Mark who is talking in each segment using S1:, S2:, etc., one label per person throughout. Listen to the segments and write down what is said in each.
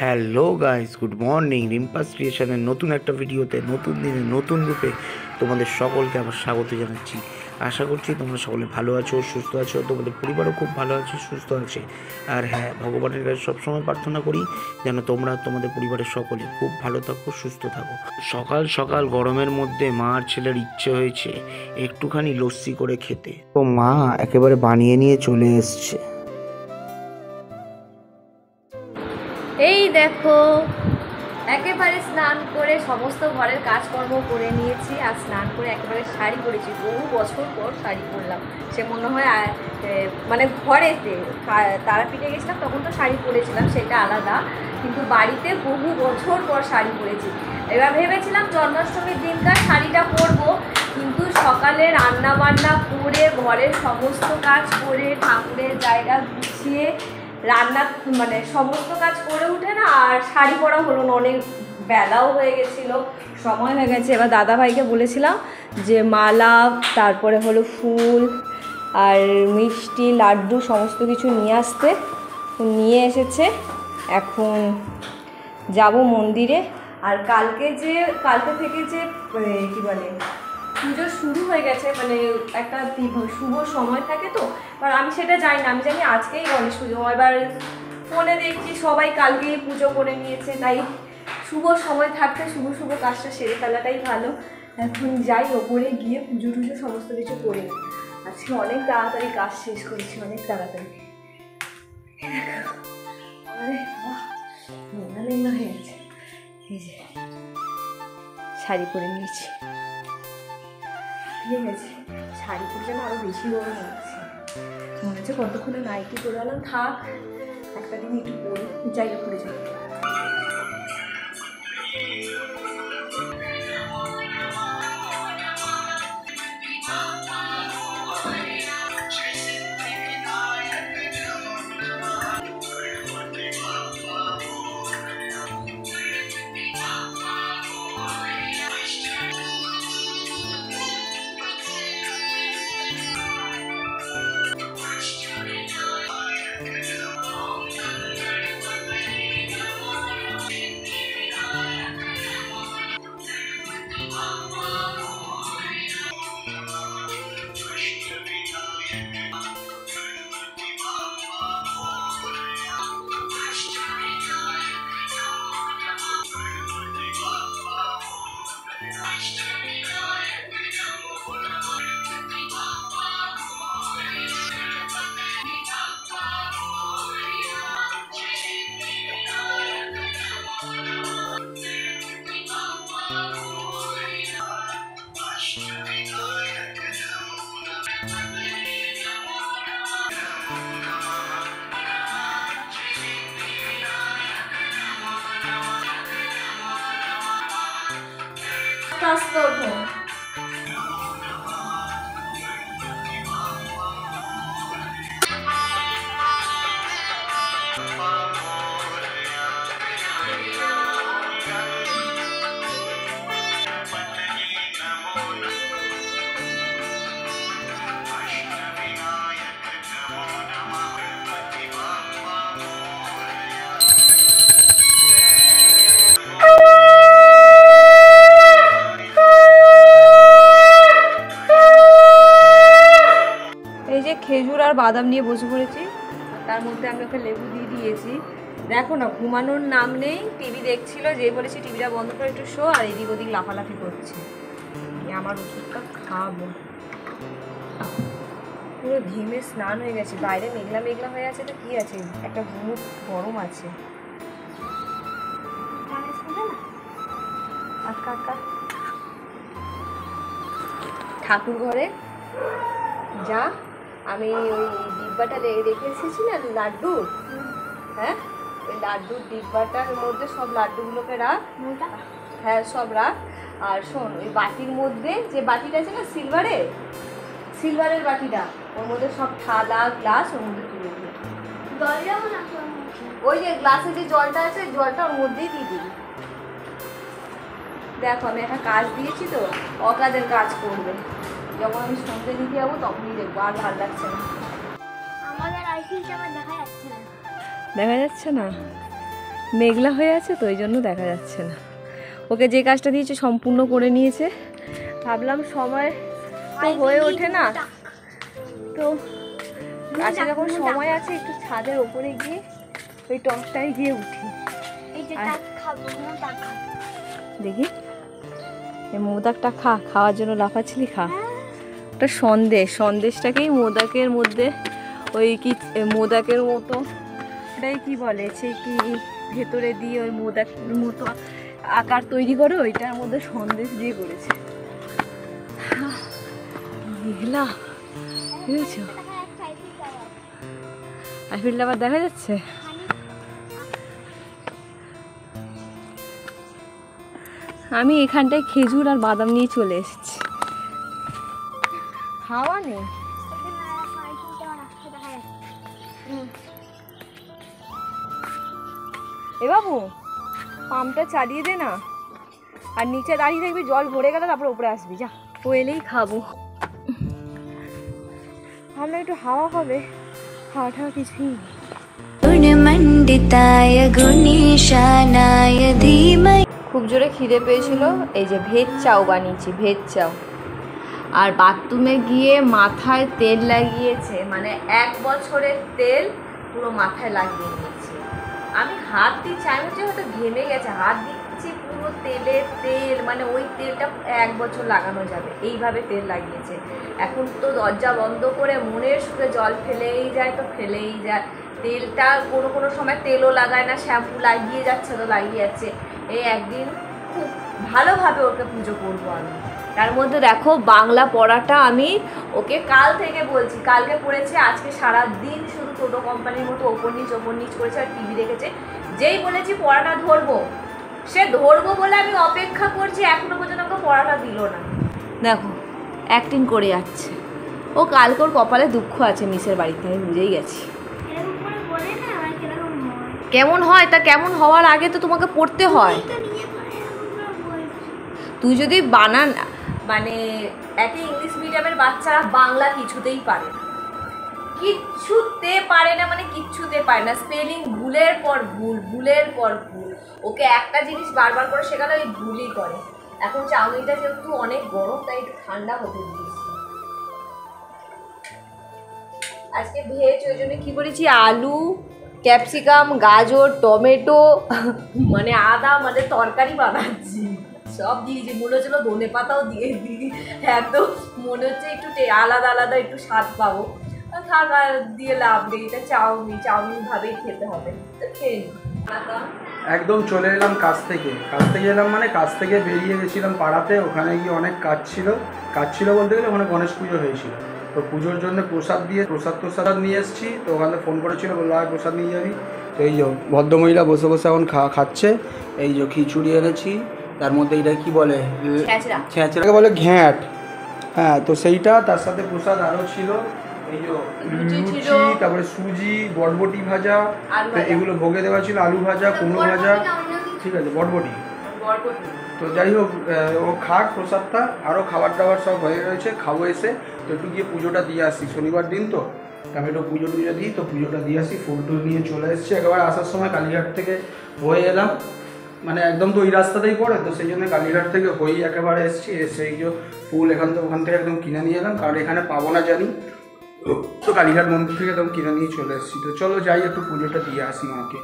S1: Hello guys, good morning. Rimpa's ক্রিয়েশনের নতুন একটা ভিডিওতে নতুন দিনে নতুন রূপে তোমাদের সকলকে আবার স্বাগত জানাচ্ছি। আশা করছি তোমরা সকলে ভালো আছো, সুস্থ আছো, তোমাদের পরিবারও খুব ভালো আছে, সুস্থ আছে। আর হ্যাঁ, ভগবানের কাছে সবসময় প্রার্থনা করি যেন তোমরা তোমাদের পরিবারের সকলে খুব ভালো থাকো, সুস্থ থাকো। সকাল সকাল গরমের মধ্যে মা আর ছেলের ইচ্ছে হয়েছে একটুখানি লস্যি করে খেতে, তো মা একেবারে বানিয়ে নিয়ে চলে এসছে।
S2: এই দেখো, একেবারে স্নান করে সমস্ত ঘরের কাজকর্ম করে নিয়েছি। আর স্নান করে একেবারে শাড়ি পরেছি। বহু বছর পর শাড়ি পরলাম। সে মনে হয় মানে ঘরেতে তারাপীঠে গেছিলাম তখন তো শাড়ি পরেছিলাম, সেটা আলাদা, কিন্তু বাড়িতে বহু বছর পর শাড়ি পরেছি। এবার ভেবেছিলাম জন্মাষ্টমীর দিনকার শাড়িটা পরবো, কিন্তু সকালে রান্না বান্না করে ঘরের সমস্ত কাজ করে ঠাকুরের জায়গা গুছিয়ে রান্না মানে সমস্ত কাজ করে উঠে না আর শাড়ি পরা হলো না। অনেক বেলাও হয়ে গেছিলো, সময় হয়ে গেছে। এবার দাদাভাইকে বলেছিলাম যে মালা, তারপরে হলো ফুল আর মিষ্টি লাড্ডু সমস্ত কিছু নিয়ে আসতে, নিয়ে এসেছে। এখন যাব মন্দিরে। আর কালকে থেকে যে কী বলে পুজো শুরু হয়ে গেছে, মানে একটা শুভ সময় থাকে তো, আর আমি সেটা জানি না। আমি জানি আজকেই গণেশ পুজো। এবার ফোনে দেখছি সবাই কালকেই পুজো করে নিয়েছে, তাই শুভ সময় থাকতে শুভ কাজটা সেরে ফেলাটাই ভালো। এখন যাই ওপরে গিয়ে পুজো টুজো সমস্ত কিছু করে নিই। আজকে অনেক তাড়াতাড়ি কাজ শেষ করেছি, অনেক তাড়াতাড়ি। মেঘনা হয়ে গেছে। এই যে শাড়ি পরে নিয়েছি, ঠিক আছে। শাড়ি পরে যেন আরো বেশি গরম লাগছে, মনে হচ্ছে কতক্ষণে নাইটি করে আলাম। থাক, একটা দিন একটু পরে জায়গা পরে যাই। খেজুর আর বাদাম নিয়ে বসে পড়েছি, তার মধ্যে আমি ওকে লেবু দিয়ে দিয়েছি। দেখো না, ঘুমানোর নাম নেই, টিভি দেখছিল, যে বলেছি টিভিটা বন্ধ করে একটু শো, আর এদিক ওদিক লাফালাফি করছে। আমার ওষুধটা খাবো। পুরো ঘেমে স্নান হয়ে গেছে, বাইরে মেঘলা মেঘলা হয়ে আছে, তো কি আছে, একটা ঘুমুক গরম আছে। ঠাকুর ঘরে যা, আমি ওই ডিব্বাটা রেখে এসেছি না লাড্ডু, হ্যাঁ ওই লাড্ডুর ডিব্বাটার মধ্যে সব লাড্ডুগুলোকে রাখ। হ্যাঁ সব রাখ। আর শোন, ওই বাটির মধ্যে যে বাটিটা আছে না, সিলভারের বাটিটা, ওর মধ্যে সব থালা গ্লাস ওর মধ্যে তুলে দিবি। ওই যে গ্লাসে যে জলটা আছে, জলটা ওর মধ্যেই দিয়ে দিবি। দেখো আমি একটা কাজ দিয়েছি তো, অকাজের কাজ করবে। যখন আমি সন্ধ্যে দিতে যাবো তখনই দেখবো, আর ভালো লাগছে না।
S3: আমাদের আইসিটা আমার দেখা যাচ্ছে না।
S2: দেখা যাচ্ছে না? মেঘলা হয়ে আছে তো ওই জন্য দেখা যাচ্ছে না। ওকে যে কাজটা দিয়েছে সম্পূর্ণ করে নিয়েছে। ভাবলাম সময় তো হয়ে ওঠে না, তো আজকে যখন সময় আছে একটু ছাদের ওপরে গিয়ে ওই টপটায় গিয়ে উঠি। দেখি এই মোদাকটা খাওয়ার জন্য লাফাচ্ছিলি, খা। ওটা সন্দেশটাকেই মোদাকের মধ্যে ওই কি মোদাকের মতো ওটাই কি বলে সেই কি ভেতরে দিয়ে ওই মোদাকের মতো আকার তৈরি করে ওইটার মধ্যে সন্দেশ দিয়ে করেছে। মেঘলা বুঝেছ, আইফেল টাওয়ার দেখা যাচ্ছে। আমি এখানটায় খেজুর আর বাদাম নিয়ে চলে এসেছি। হাওয়া নেই। এ বাবু পাম্পটা চালিয়ে দে না, আর নিচে দাঁড়িয়ে থাকবি, জল ভরে গেলে তারপর উপরে আসবি। যা, ও এলেই খাবো। আমরা একটু হাওয়া হবে, হাওয়া ঠাওয়া কিছুই নেই। খুব জোরে খিদে পেয়েছিল, এই যে ভেজ চাউ বানিয়েছি, ভেজ চাউ। আর বাথরুমে গিয়ে মাথায় তেল লাগিয়েছে, মানে 1 বছরের তেল পুরো মাথায় লাগিয়ে নিয়েছে। আমি হাত দিচ্ছি, আমি হচ্ছে হয়তো ঘেমে গেছে, হাত দিচ্ছি পুরো তেল, মানে ওই তেলটা 1 বছর লাগানো যাবে, এইভাবে তেল লাগিয়েছে। এখন তো দরজা বন্ধ করে মনের সুখে জল ফেলেই যায়, তো ফেলেই যায়। তেলটা কোনো সময় তেলও লাগায় না, শ্যাম্পু লাগিয়ে যাচ্ছে তো লাগিয়ে যাচ্ছে। এই একদিন খুব ভালোভাবে ওকে পুজো করবো আমি। তার মধ্যে দেখো বাংলা পড়াটা আমি ওকে কাল থেকে বলছি, কালকে পড়েছে, আজকে সারা দিন শুধু টোটো কোম্পানির মতো ওপর নিচ করেছে আর টিভি দেখেছে। যেই বলেছি পড়াটা ধরবো, সে ধরবো বলে আমি অপেক্ষা করছি, এখনো পর্যন্ত আমাকে পড়াটা দিল না। দেখো অ্যাক্টিং করে যাচ্ছে। ও কালকে ওর কপালে দুঃখ আছে মিসের বাড়িতে, আমি বুঝেই গেছি। কেমন হয় তা কেমন হওয়ার আগে তো তোমাকে পড়তে হয়। তুই যদি বানান, মানে একে ইংলিশ মিডিয়ামের বাচ্চারা বাংলা কিছুতেই পারে না, কিচ্ছুতে পারে না, মানে কিচ্ছুতে পারে না। স্পেলিং ভুলের পর ভুল, ভুলের পর ভুল। ওকে একটা জিনিস বারবার করে শেখালে ওই ভুলই করে। এখন চাউমিনটা যেহেতু অনেক গরম তাই একটু ঠান্ডা হতে দিয়েছি। আজকে ভেজ, ওই জন্য কী করেছি, আলু, ক্যাপসিকাম, গাজর, টমেটো, মানে আদা, মানে তরকারি বানাচ্ছি, সব দিয়েছি। মনে হচ্ছিল ধনে পাতাও দিয়ে দিই, এত মনে হচ্ছে একটু আলাদা আলাদা একটু স্বাদ পাবো। থাকা দিয়ে লাভ নেই, এটা চাউমিন ভাবেই খেতে হবে, তো খেয়ে নিই।
S3: একদম চলে এলাম কাজ থেকে এলাম, মানে কাজ থেকে বেরিয়ে গেছিলাম পাড়াতে। ওখানে গিয়ে অনেক কাজ ছিল বলতে গেলে ওখানে গণেশ পুজো হয়েছিল, তো পুজোর জন্য প্রসাদ নিয়ে এসেছি। তো ওখানে ফোন করেছিল, বললো আর প্রসাদ নিয়ে যাবি। তো এই যে ভদ্রমহিলা বসে এখন খাচ্ছে। এই যে খিচুড়ি এনেছি, তার মধ্যে এটা কি বলে, ছেঁচড়াকে বলে ঘ্যাঁট, হ্যাঁ। তো সেইটা, তার সাথে প্রসাদ আরও ছিল এই যে লুচি, তারপরে সুজি, বটবটি ভাজা, এগুলো ভোগে দেওয়া ছিল, আলু ভাজা, কুমড়ো ভাজা, ঠিক আছে, বটবটি। তো যাই হোক, ও খাক প্রসাদটা, আরও খাবার দাবার সব হয়ে রয়েছে, খাবো এসে। তো একটু গিয়ে পুজোটা দিয়ে আসি, শনিবার দিন তো আমি একটু পুজো দিই, তো পুজোটা দিয়ে আসি। ফুল টুল নিয়ে চলে এসেছি, একেবারে আসার সময় কালীঘাট থেকে হয়ে এলাম, মানে একদম তো ওই রাস্তাতেই পড়ে, তো সেই জন্য কালীঘাট থেকে হয়েই একেবারে এসেছি। এসে এই যে ফুল ওখান থেকে একদম কিনে নিয়ে এলাম, কারণ এখানে পাবো না জানি, তো কালীঘাট মন্দির থেকে একদম কিনে নিয়ে চলে এসেছি। তো চলো যাই একটু পুজোটা দিয়ে আসি মাকে।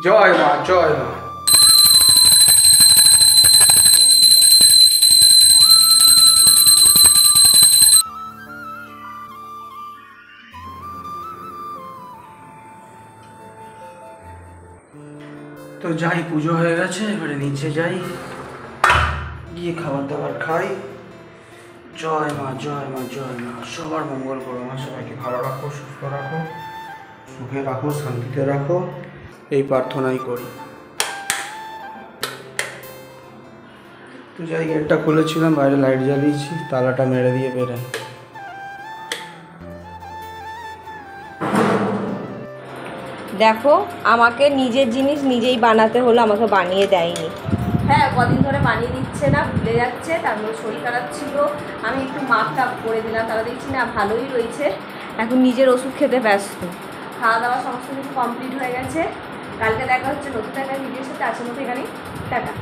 S3: জয় মা, জয় মা। তো যাই, পুজো হয়ে গেছে, এবারে নিচে যাই, গিয়ে খাবার দাবার খাই। জয় মা, জয় মা, জয় মা। সবার মঙ্গল করো মা, সবাইকে ভালো রাখো, সুস্থ রাখো, সুখে রাখো, শান্তিতে রাখো, এই প্রার্থনাই করি। তো যাই, গেটটা খুলেছিলাম, বাইরে লাইট জ্বালিয়েছি, তালাটা মেরে দিয়ে বেরাই।
S2: দেখো আমাকে নিজের জিনিস নিজেই বানাতে হলো, আমাকে বানিয়ে দেয়নি। হ্যাঁ, কদিন ধরে বানিয়ে দিচ্ছে না, ভুলে যাচ্ছে, তারপর শরীর খারাপ ছিল, আমি একটু মাপটা করে দিলাম, তারা দেখছি না ভালোই রয়েছে। এখন নিজের ওষুধ খেতে ব্যস্ত। খাওয়া দাওয়া সমস্ত কিছু কমপ্লিট হয়ে গেছে। কালকে দেখা হচ্ছে নতুন একটা ভিডিও। আজকের মতো এখানেই টাটা।